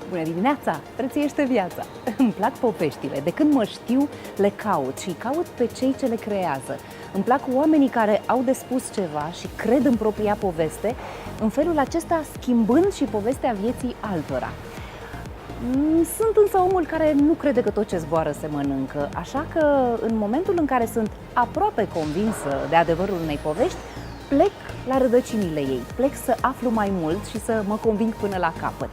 Bună dimineața! Prețuiește viața! Îmi plac poveștile. De când mă știu, le caut și caut pe cei ce le creează. Îmi plac oamenii care au de spus ceva și cred în propria poveste, în felul acesta schimbând și povestea vieții altora. Sunt însă omul care nu crede că tot ce zboară se mănâncă, așa că în momentul în care sunt aproape convinsă de adevărul unei povești, plec la rădăcinile ei, plec să aflu mai mult și să mă conving până la capăt.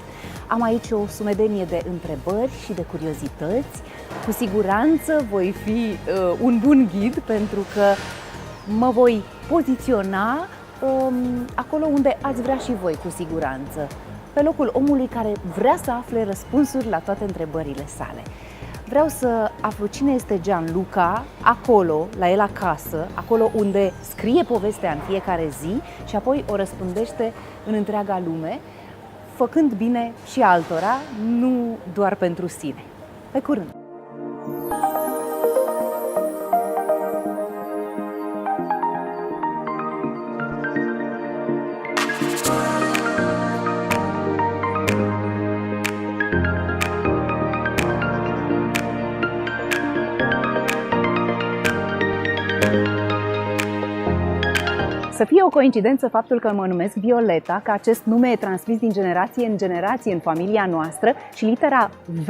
Am aici o sumedenie de întrebări și de curiozități. Cu siguranță voi fi un bun ghid pentru că mă voi poziționa acolo unde ați vrea și voi, cu siguranță. Pe locul omului care vrea să afle răspunsuri la toate întrebările sale. Vreau să aflu cine este Gianluca acolo, la el acasă, acolo unde scrie povestea în fiecare zi și apoi o răspândește în întreaga lume, făcând bine și altora, nu doar pentru sine. Pe curând! Să fie o coincidență faptul că mă numesc Violeta, că acest nume e transmis din generație în generație în familia noastră și litera V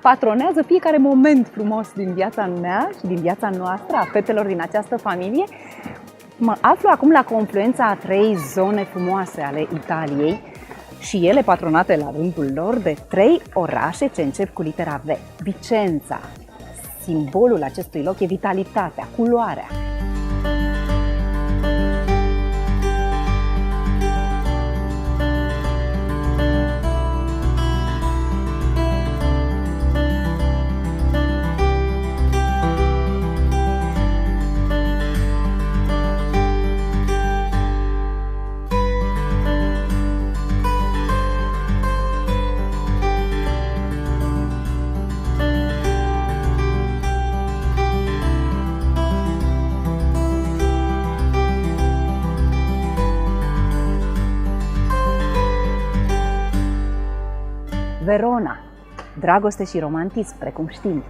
patronează fiecare moment frumos din viața mea și din viața noastră, a fetelor din această familie. Mă aflu acum la confluența a 3 zone frumoase ale Italiei și ele patronate la rândul lor de 3 orașe ce încep cu litera V. Vicenza, simbolul acestui loc e vitalitatea, culoarea. Verona, dragoste și romantism, precum știm.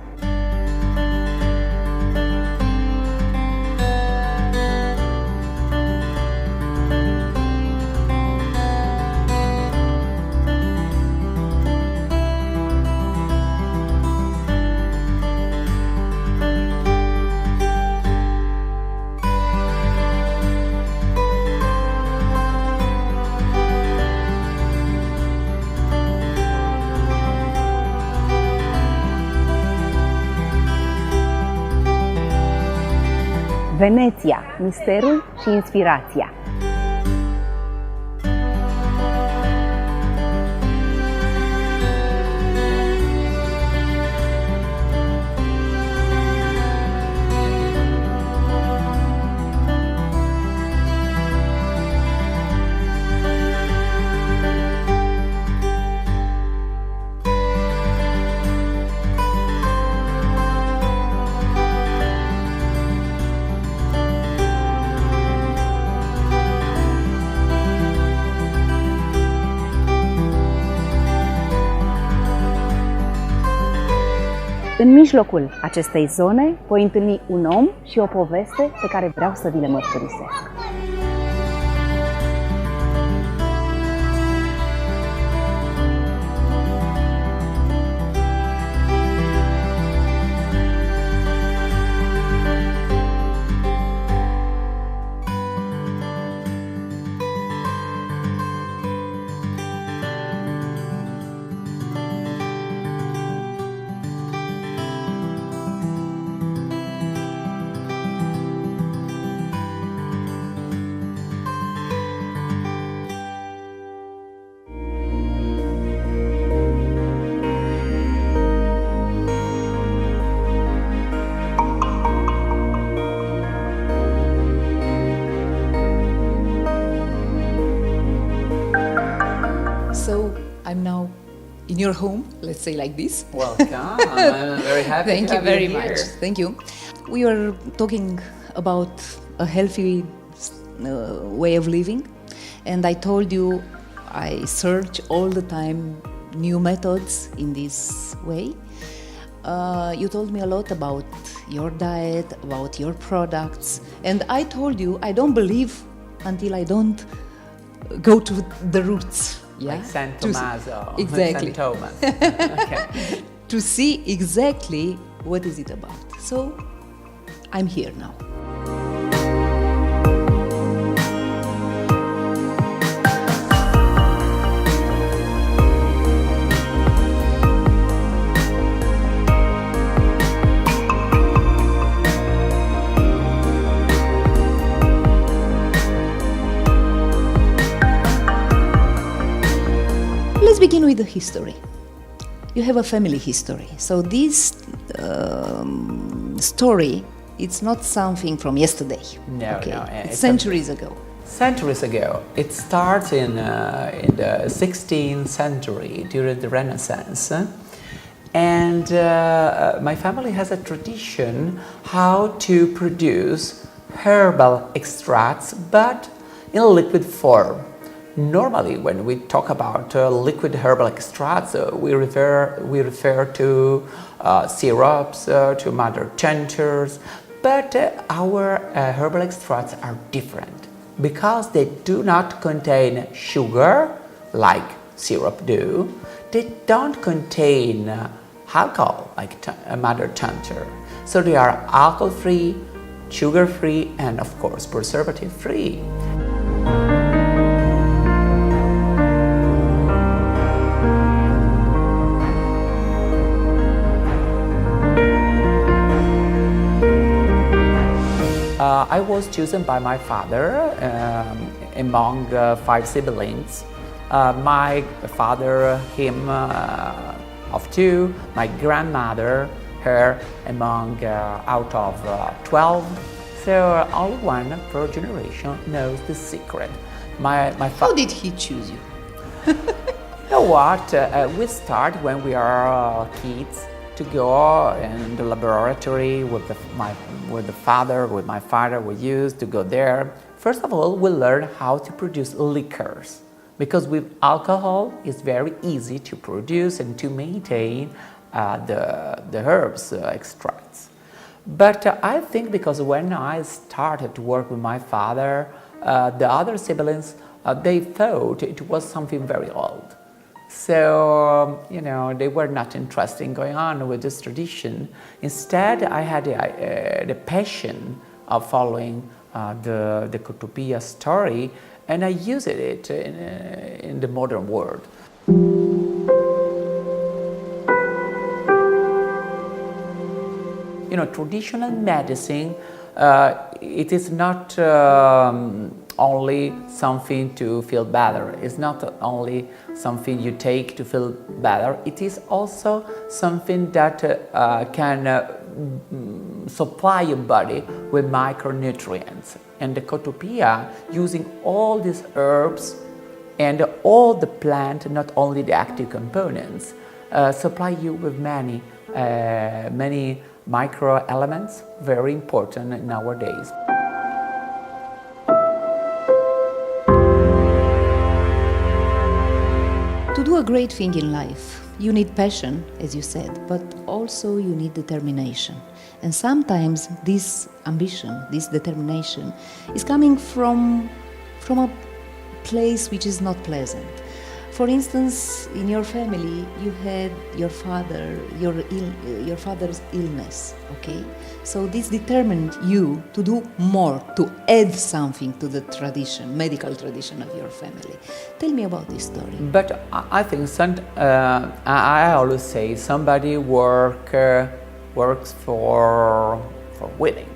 Veneția, misterul și inspirația. În mijlocul acestei zone voi întâlni un om și o poveste pe care vreau să vi le mărturisesc. So I'm now in your home, let's say like this. Welcome. I'm very happy. Thank to you have very here. much. Thank you. We were talking about a healthy way of living, and I told you I search all the time new methods in this way. You told me a lot about your diet, about your products, and I told you I don't believe until I don't go to the roots. Yeah? Like San To- Tommaso. Exactly. San Thomas. Okay. To see exactly what is it about. So I'm here now. Let's begin with the history. You have a family history. So this story, it's not something from yesterday. No, no, It's it's centuries ago. Centuries ago. It starts in the 16th century during the Renaissance. And my family has a tradition how to produce herbal extracts, but in liquid form. Normally, when we talk about liquid herbal extracts, we refer to syrups, to mother tinctures, but our herbal extracts are different because they do not contain sugar like syrup do. They don't contain alcohol like mother tincture. So they are alcohol-free, sugar-free, and of course preservative-free. I was chosen by my father among 5 siblings. My father, him of 2, my grandmother, her among out of 12. So only one per generation knows the secret. How did he choose you? You know what? We start when we are kids to go in the laboratory with my father. We used to go there. First of all, we learn how to produce liquors because with alcohol it's very easy to produce and to maintain the herbs extracts. But I think because when I started to work with my father, the other siblings they thought it was something very old. So, they were not interested in going on with this tradition. Instead, I had the passion of following the Cotopia story, and I used it in the modern world. Traditional medicine, it is not only something to feel better. It's not only something you take to feel better. It is also something that can supply your body with micronutrients. And the Cotopia, using all these herbs and all the plant, not only the active components, supply you with many micro elements, very important nowadays. To do a great thing in life, you need passion, as you said, but also you need determination. And sometimes this ambition, this determination, is coming from a place which is not pleasant. For instance, in your family, you had your father's illness, okay? So this determined you to do more, to add something to the tradition, medical tradition of your family. Tell me about this story. But I think I always say somebody works for winning.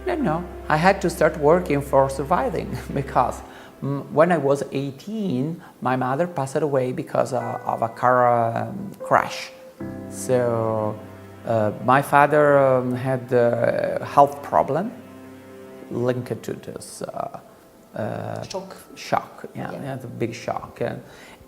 No, I had to start working for surviving because when I was 18, my mother passed away because of a car crash. So my father had a health problem linked to this shock. Yeah, a big shock.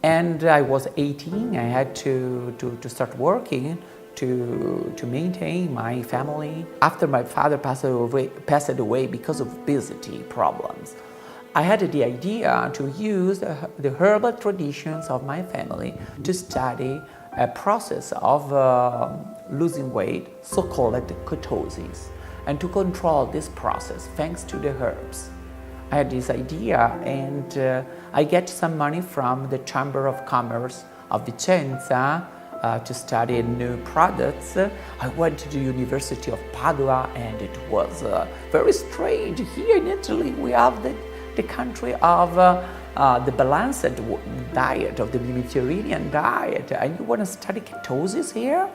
And I was 18. I had to start working to maintain my family. After my father passed away because of obesity problems, I had the idea to use the herbal traditions of my family to study a process of losing weight, so-called ketosis, and to control this process thanks to the herbs. I had this idea, and I get some money from the Chamber of Commerce of Vicenza to study new products. I went to the University of Padua, and it was very strange. Here in Italy, we have the country of the balanced diet, of the Mediterranean diet, and you want to study ketosis here?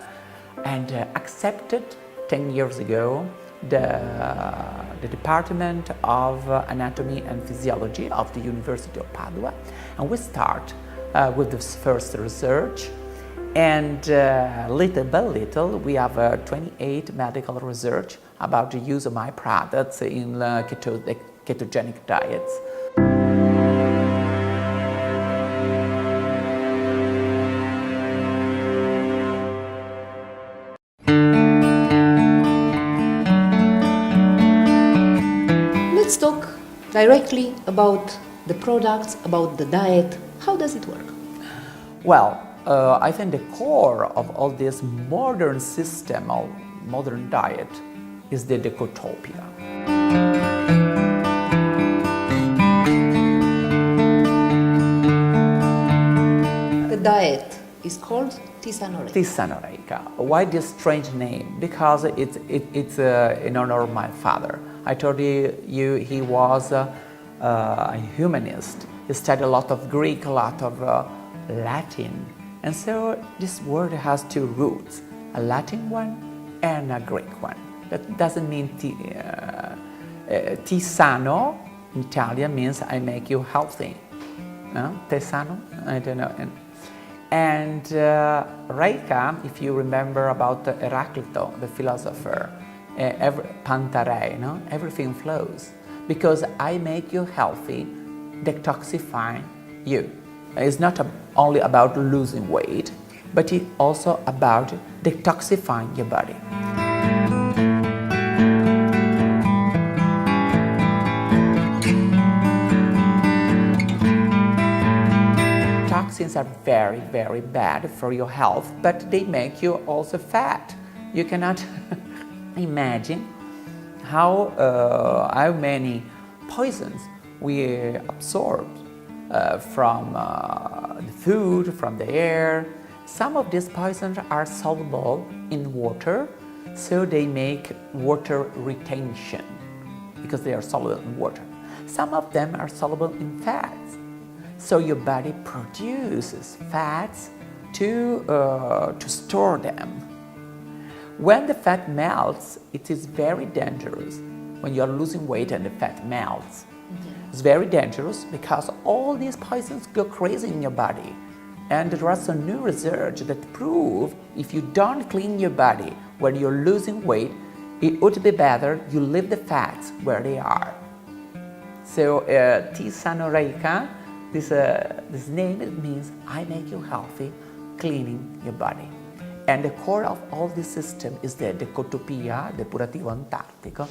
And accepted 10 years ago the Department of Anatomy and Physiology of the University of Padua, and we start with this first research, and little by little we have 28 medical research about the use of my products in ketogenic diets. Let's talk directly about the products, about the diet. How does it work? Well, I think the core of all this modern system of modern diet is the Decotopia. The diet is called Tisanoreika. Tisanoreika. Why this strange name? Because it's in honor of my father. I told you he was a humanist. He studied a lot of Greek, a lot of Latin. And so this word has two roots, a Latin one and a Greek one. That doesn't mean Tisano in Italian means I make you healthy. Te sano? I don't know. And Reika, if you remember about Heraclito, the philosopher, Pantarei, everything flows. Because I make you healthy, detoxifying you. It's not only about losing weight, but it's also about detoxifying your body. Toxins are very, very bad for your health, but they make you also fat. You cannot imagine how many poisons we absorb from the food, from the air. Some of these poisons are soluble in water, so they make water retention because they are soluble in water. Some of them are soluble in fats, so your body produces fats to store them. When the fat melts, it is very dangerous. When you are losing weight and the fat melts, it's very dangerous because all these poisons go crazy in your body. And there are some new research that prove if you don't clean your body when you're losing weight, it would be better you leave the fats where they are. So Tisanoreika, this name, it means I make you healthy, cleaning your body. And the core of all this system is the Decotopia, Depurativo Antartico.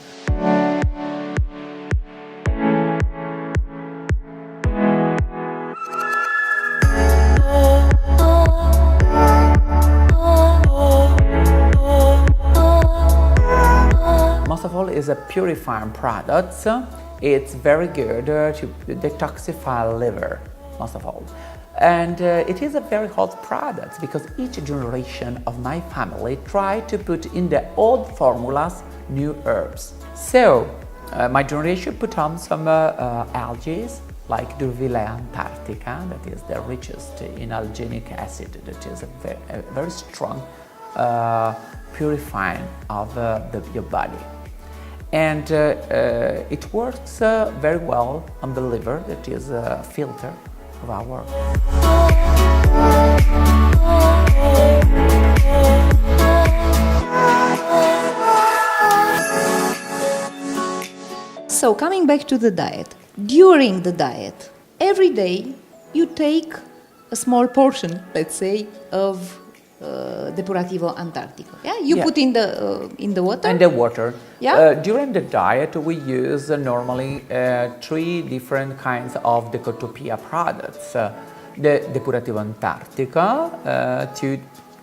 Most of all, is a purifying product. It's very good to detoxify liver, most of all. And it is a very hot product because each generation of my family tried to put in the old formulas new herbs. So my generation put on some algae like Durvilla antarctica, that is the richest in alginic acid, that is a very strong purifying of your body. And it works very well on the liver, that is a filter of our work. So coming back to the diet, during the diet, every day you take a small portion, let's say, of Depurativo Antarctico. Yeah, you Yeah. put in the water. And the water. Yeah. During the diet, we use normally 3 different kinds of Decotopia products. The Depurativo Antarctica to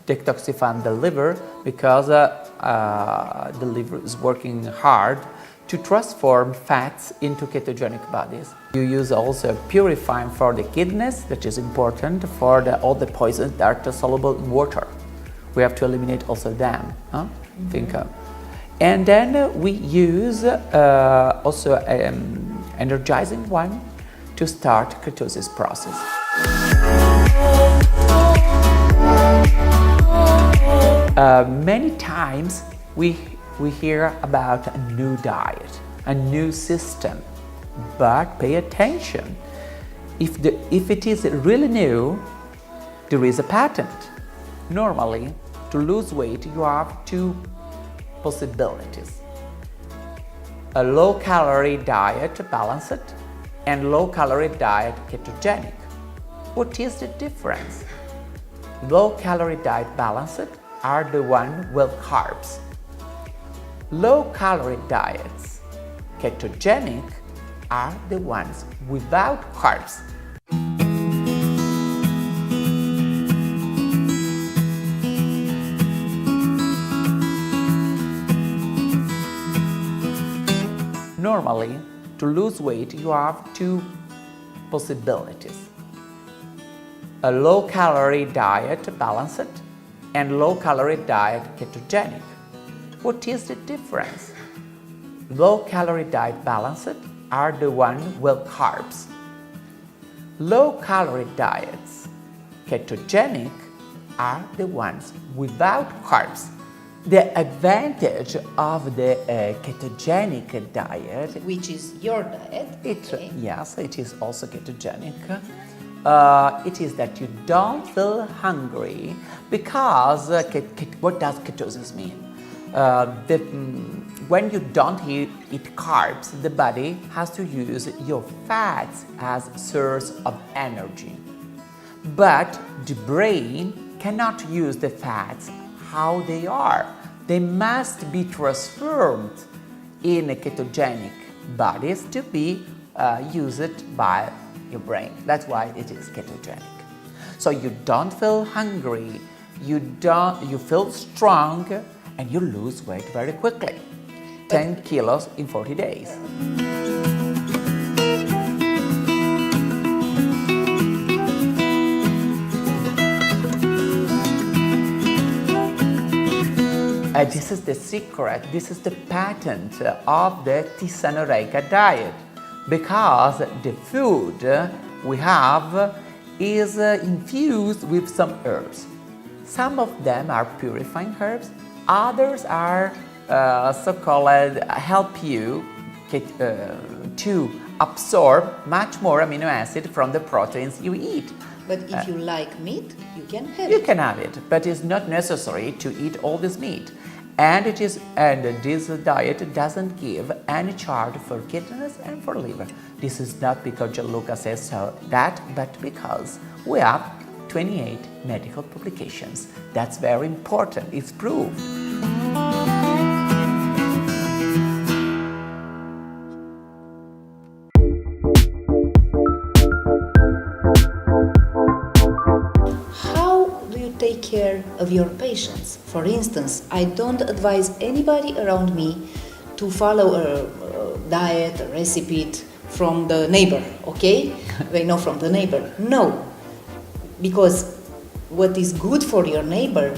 detoxify the liver because the liver is working hard to transform fats into ketogenic bodies. You use also purifying for the kidneys, that is important for all the poisons that are soluble in water. We have to eliminate also them. Think of. And then we use also energizing one to start ketosis process. Many times we hear about a new diet, a new system, but pay attention. If it is really new, there is a patent. Normally, to lose weight, you have 2 possibilities. A low-calorie diet, balanced, and low-calorie diet, ketogenic. What is the difference? Low-calorie diet, balanced, are the one with carbs. Low-calorie diets, ketogenic, are the ones without carbs. Normally, to lose weight, you have 2 possibilities. A low-calorie diet, balanced, and low-calorie diet, ketogenic. What is the difference? Low-calorie diet, balanced, are the one with carbs. Low-calorie diets, ketogenic, are the ones without carbs. The advantage of the ketogenic diet, Which is your diet. yes, it is also ketogenic. It is that you don't feel hungry because what does ketosis mean? When you don't eat carbs, the body has to use your fats as source of energy. But the brain cannot use the fats how they are. They must be transformed in a ketogenic bodies to be used by your brain. That's why it is ketogenic. So you don't feel hungry, you feel strong, and you lose weight very quickly. 10 kilos in 40 days. This is the secret, this is the patent of the Tisanoreika diet, because the food we have is infused with some herbs. Some of them are purifying herbs, others are so-called help you to absorb much more amino acid from the proteins you eat. But if you like meat, you can have You it. can have it, but it's not necessary to eat all this meat. And this diet doesn't give any charge for kidneys and for liver. This is not because Gianluca says so that, but because we have 28 medical publications. That's very important. It's proved. Take care of your patients. For instance, I don't advise anybody around me to follow a diet, a recipe from the neighbor, okay? They know from the neighbor. No, because what is good for your neighbor,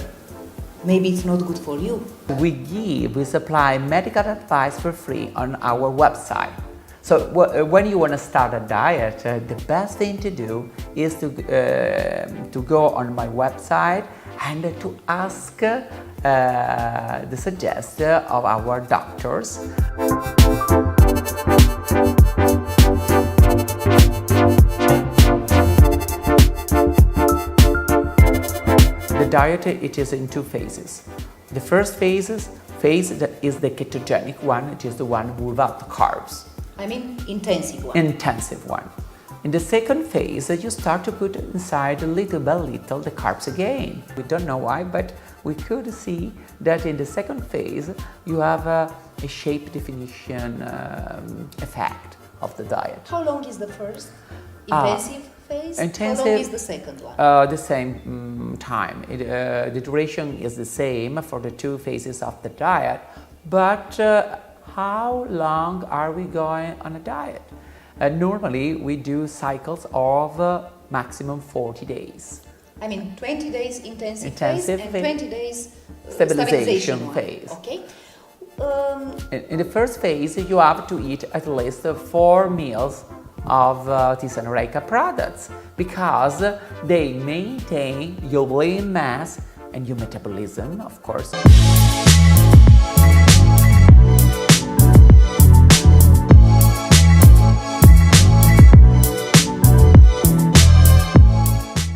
maybe it's not good for you. We supply medical advice for free on our website. So when you want to start a diet, the best thing to do is to go on my website and to ask the suggestion of our doctors. The diet, it is in 2 phases. The first phase is the ketogenic one, it is the one without carbs. I mean intensive one. Intensive one. In the second phase, you start to put inside little by little the carbs again. We don't know why, but we could see that in the second phase you have a shape definition effect of the diet. How long is the first intensive phase? Intensive, How long is the second one? The same time. The duration is the same for the two phases of the diet, but how long are we going on a diet? Normally we do cycles of maximum 40 days. I mean 20 days intensive phase Intensive and phase. 20 days Stabilization one. phase. Okay. In the first phase, you have to eat at least 4 meals of Tisanoreika products because they maintain your lean mass and your metabolism, of course.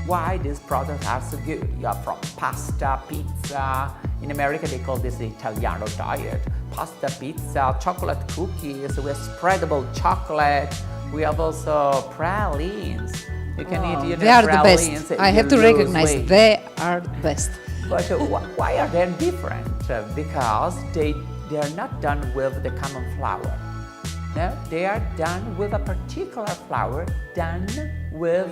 Why these products are so good? You have from pasta, pizza. In America, they call this the Italiano diet. Pasta, pizza, chocolate cookies. We have spreadable chocolate. We have also pralines. You can eat They are the pralines best. and I you have to lose recognize weight. they are the best. But why are they different? Because they are not done with the common flour. No, they are done with a particular flour done with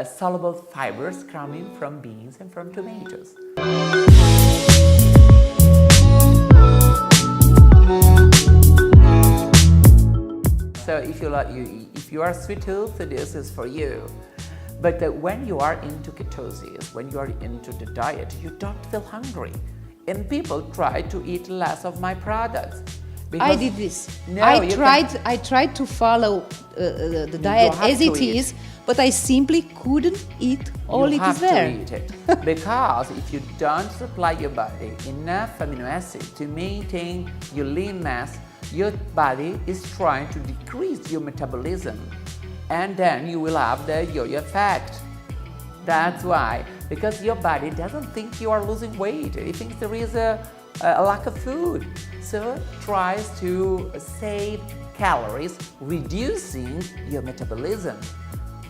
soluble fibers coming from beans and from tomatoes. So if you are sweet tooth, this is for you. But when you are into ketosis, when you are into the diet, you don't feel hungry. And people try to eat less of my products. I did this. No, I tried to follow the diet have as to it eat. is, but I simply couldn't eat all you it have is there. to eat it. Because if you don't supply your body enough amino acids to maintain your lean mass, your body is trying to decrease your metabolism. And then you will have the yo-yo effect. That's why, because your body doesn't think you are losing weight. It thinks there is a lack of food. So it tries to save calories, reducing your metabolism.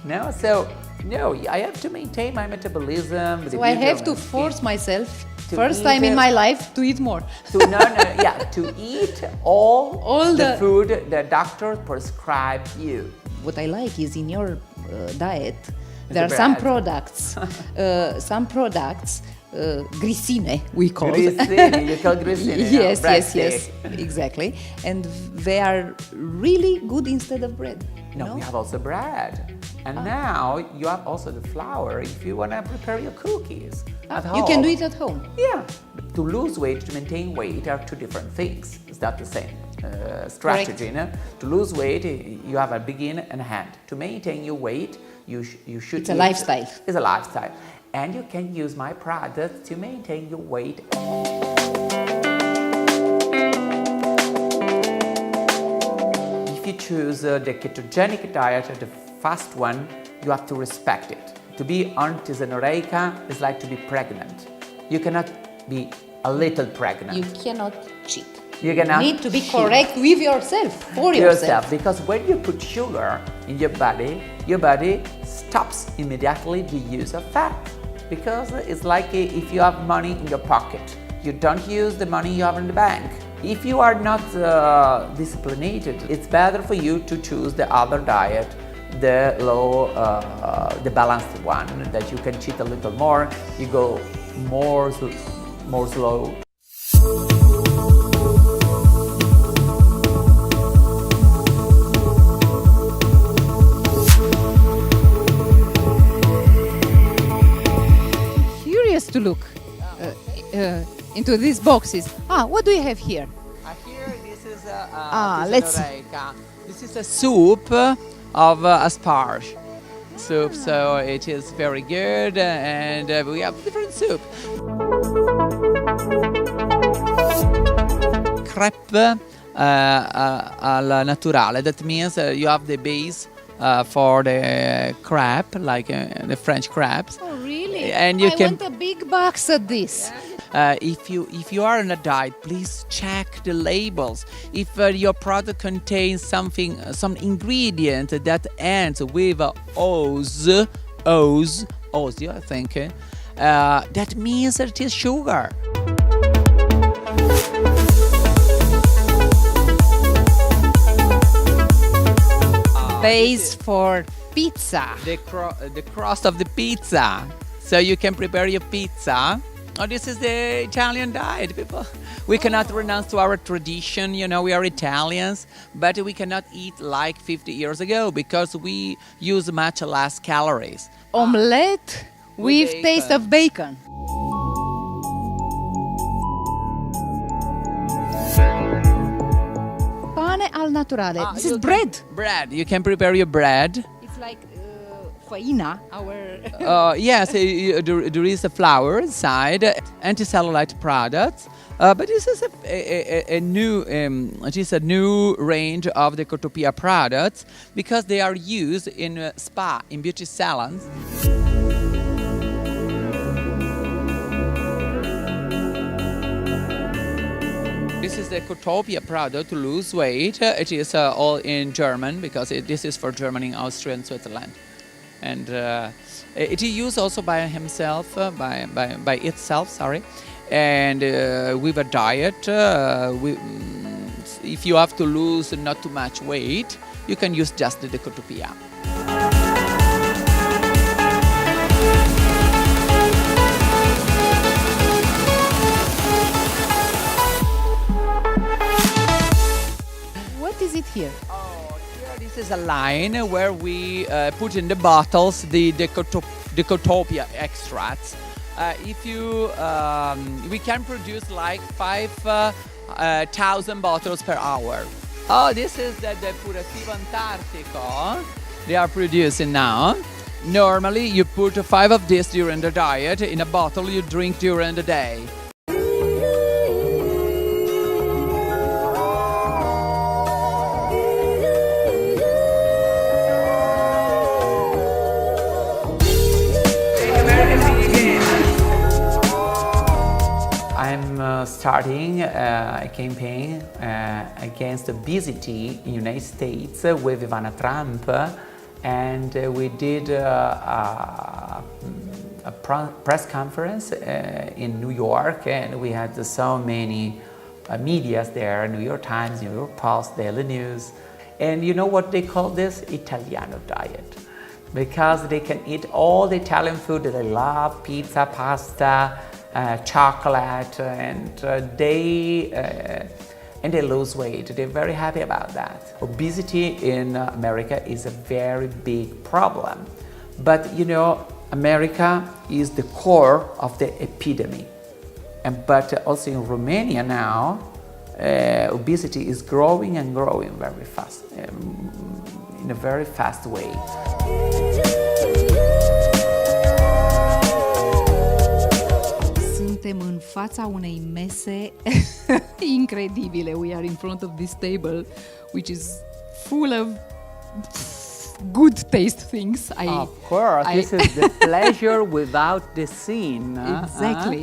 No, so no, I have to maintain my metabolism. So I have to force myself, To first eat time in it. my life, to eat more. To eat all the the- food the doctor prescribe you. What I like is in your diet, The there are some bread. products, glycine we call Grissini, you call grissini. Yes, bread yes, yes, stick. exactly. And they are really good instead of bread. No, we have also bread. And now you have also the flour if you want to prepare your cookies at home. You can do it at home. Yeah. To lose weight, to maintain weight are two different things. It's not the same strategy. No? To lose weight, you have a begin and a end. To maintain your weight, you should It's a eat- lifestyle. It's a lifestyle. And you can use my product to maintain your weight. If you choose the ketogenic diet, the fast one, you have to respect it. To be on Tisanoreika is like to be pregnant. You cannot be a little pregnant. You cannot cheat. You cannot need to be cheat. correct with yourself, for yourself. Because when you put sugar in your body stops immediately the use of fat. Because it's like if you have money in your pocket, you don't use the money you have in the bank. If you are not disciplined, it's better for you to choose the other diet, the low, the balanced one, that you can cheat a little more, you go more slow. Curious to look into these boxes. What do you have here? Here, this is let's- This is a soup of asparage soup, so it is very good, and we have different soup. Crepe alla naturale. That means you have the base for the crab, like the French crabs. Oh, really? And you I can- want a big box of this. If you are on a diet, please check the labels. If your product contains some ingredient that ends with Oz, I think, that means that it is sugar. Base for pizza. The crust of the pizza, so you can prepare your pizza. Oh, this is the Italian diet, people. We cannot renounce to our tradition. We are Italians, but we cannot eat like 50 years ago because we use much less calories. Omelette with bacon. taste of bacon. Pane al naturale. This is bread. Bread. You can prepare your bread. It's like faina, our... Yes, there is a flour inside, anti-cellulite products. But this is a new range of the Ecotopia products because they are used in spa, in beauty salons. This is the Ecotopia product to lose weight. It is all in German because this is for Germany, Austria, and Switzerland. And it is used also by himself, by itself, sorry. And with a diet, if you have to lose not too much weight, you can use just the Ecotopia. What is it here? This is a line where we put in the bottles the Ecotopia extracts. We can produce like 5,000 bottles per hour. Oh, this is the Depurativo Antartico they are producing now. Normally, you put 5 of this during the diet in a bottle you drink during the day. I'm starting a campaign against obesity in the United States with Ivana Trump, and we did a press conference in New York, and we had so many medias there, New York Times, New York Post, Daily News. And you know what they call this? Italiano diet. Because they can eat all the Italian food that they love, pizza, pasta, chocolate, and they lose weight. They're very happy about that. Obesity in America is a very big problem. But America is the core of the epidemic. But also in Romania now, obesity is growing and growing very fast, in a very fast way. Suntem în fața unei mese incredibile. We are in front of this table, which is full of good taste things. Of course, this is the pleasure without the sin.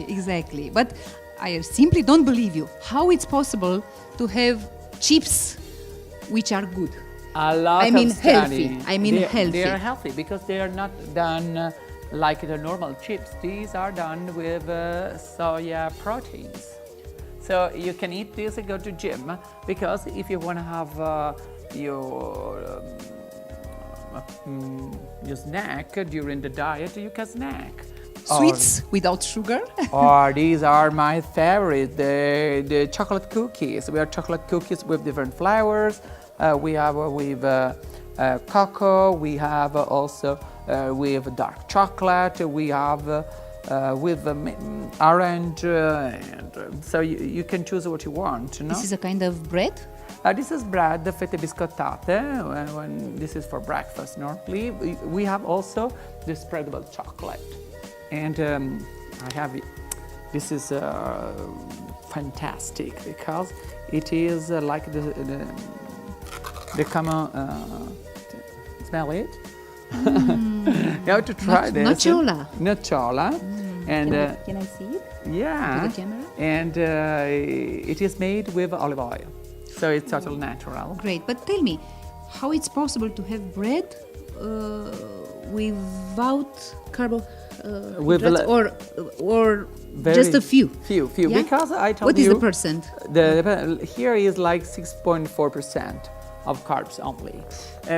Exactly. But I simply don't believe you. How it's possible to have chips which are good? Healthy. Healthy. They are healthy because they are not done like the normal chips. These are done with soya proteins. So you can eat this and go to gym, because if you want to have your snack during the diet, you can snack. Sweets without sugar? Or these are my favorite, the chocolate cookies. We have chocolate cookies with different flavors. We have with cocoa. We have also with dark chocolate. We have with orange. And so you can choose what you want. This is a kind of bread? This is bread, fette biscottate. When this is for breakfast normally. We have also the spreadable chocolate. And I have this is fantastic because it is like the common. Smell it. You have to try this. Nocciola. Nocciola. And Can I see it? yeah, To the camera? and it is made with olive oil, so it's totally natural. Great, but tell me, how it's possible to have bread without carbohydrates, or just a few? Few, Yeah? because I told What you. is the percent? Here is like 6.4% of carbs only,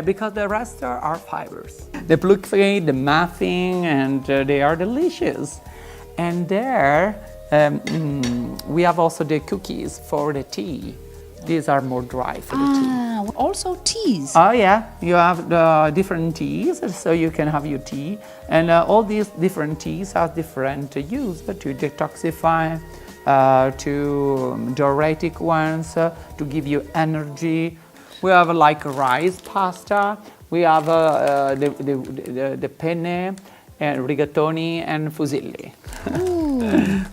because the rest are fibers. The pluckface, the muffin, and they are delicious. And there we have also the cookies for the tea. These are more dry for the tea. Also teas. Oh yeah, you have the different teas, so you can have your tea, and all these different teas have different use, but to detoxify, to diuretic ones, to give you energy. We have like rice pasta. We have the penne, and rigatoni, and fusilli.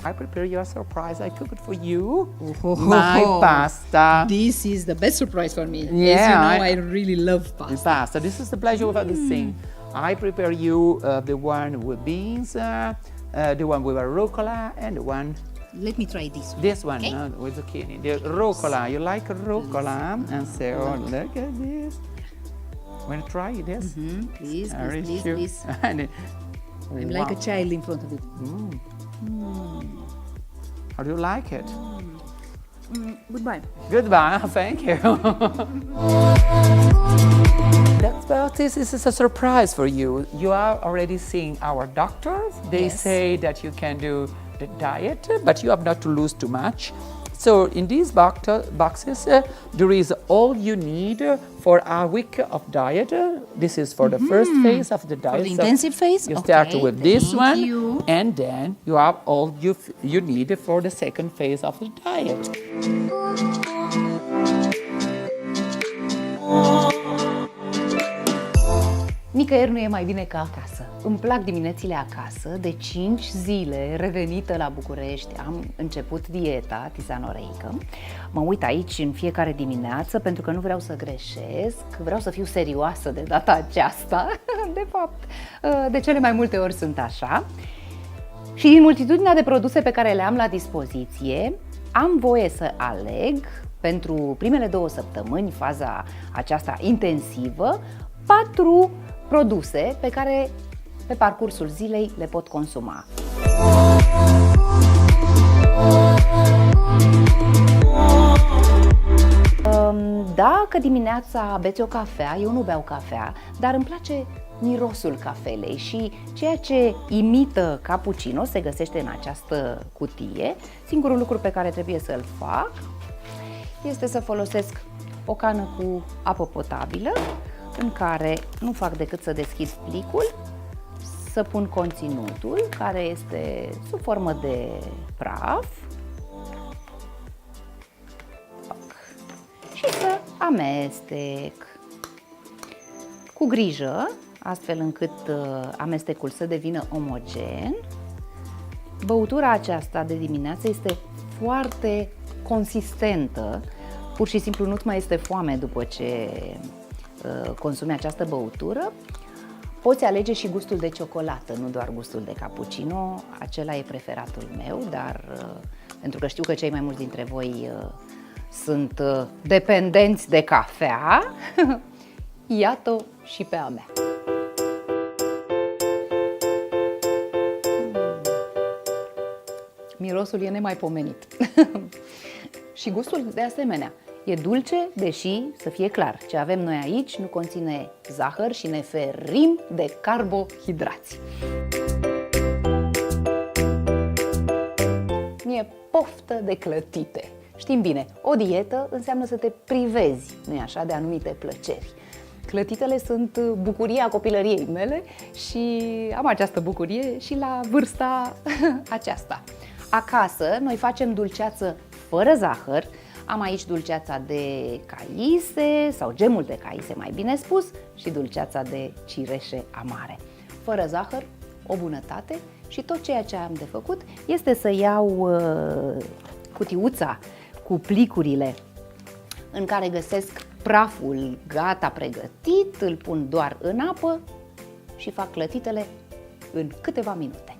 I prepare you a surprise. I cook it for you. My pasta. This is the best surprise for me. Yeah, As you know, I really love pasta. Pasta. This is the pleasure of this thing. I prepare you the one with beans, the one with rucola, and the one. Let me try this one. This one Okay. with zucchini. The rucola. You like rucola? And so look at this. Want to try this? Please, Very please, cute. please. And I'm like a child in front of it. how do you like it? Goodbye. Goodbye. Thank you. That's about this. This is a surprise for you. You are already seeing our doctors. They Yes. say that you can do the diet, but you have not to lose too much. So in these boxes, there is all you need for a week of diet. This is for the first phase of the diet. the So intensive phase? You start Okay, with this thank one, you. and then you have all you need for the second phase of the diet. Nicăieri nu e mai bine ca acasă. Îmi plac diminețile acasă. De 5 zile, revenită la București, am început dieta tisanoreică. Mă uit aici în fiecare dimineață pentru că nu vreau să greșesc, vreau să fiu serioasă de data aceasta. De fapt, de cele mai multe ori sunt așa. Și din multitudinea de produse pe care le am la dispoziție, am voie să aleg pentru primele 2 săptămâni, faza aceasta intensivă, 4 produse pe care pe parcursul zilei le pot consuma. Dacă dimineața beți o cafea, eu nu beau cafea, dar îmi place mirosul cafelei și ceea ce imită cappuccino se găsește în această cutie. Singurul lucru pe care trebuie să-l fac este să folosesc o cană cu apă potabilă în care nu fac decât să deschid plicul, să pun conținutul care este sub formă de praf și să amestec cu grijă, astfel încât amestecul să devină omogen. Băutura aceasta de dimineață este foarte consistentă, pur și simplu nu-ți mai este foame după ce consumi această băutură. Poți alege și gustul de ciocolată, nu doar gustul de cappuccino, acela e preferatul meu, dar pentru că știu că cei mai mulți dintre voi sunt dependenți de cafea, iată și pe a mea. Mirosul e nemaipomenit. Și gustul de asemenea. E dulce, deși, să fie clar, ce avem noi aici nu conține zahăr și ne ferim de carbohidrați. E poftă de clătite. Știm bine, o dietă înseamnă să te privezi, nu-i așa, de anumite plăceri. Clătitele sunt bucuria copilăriei mele și am această bucurie și la vârsta aceasta. Acasă noi facem dulceață fără zahăr. Am aici dulceața de caise sau gemul de caise, mai bine spus, și dulceața de cireșe amare. Fără zahăr, o bunătate, și tot ceea ce am de făcut este să iau cutiuța cu plicurile în care găsesc praful gata pregătit, îl pun doar în apă și fac clătitele în câteva minute.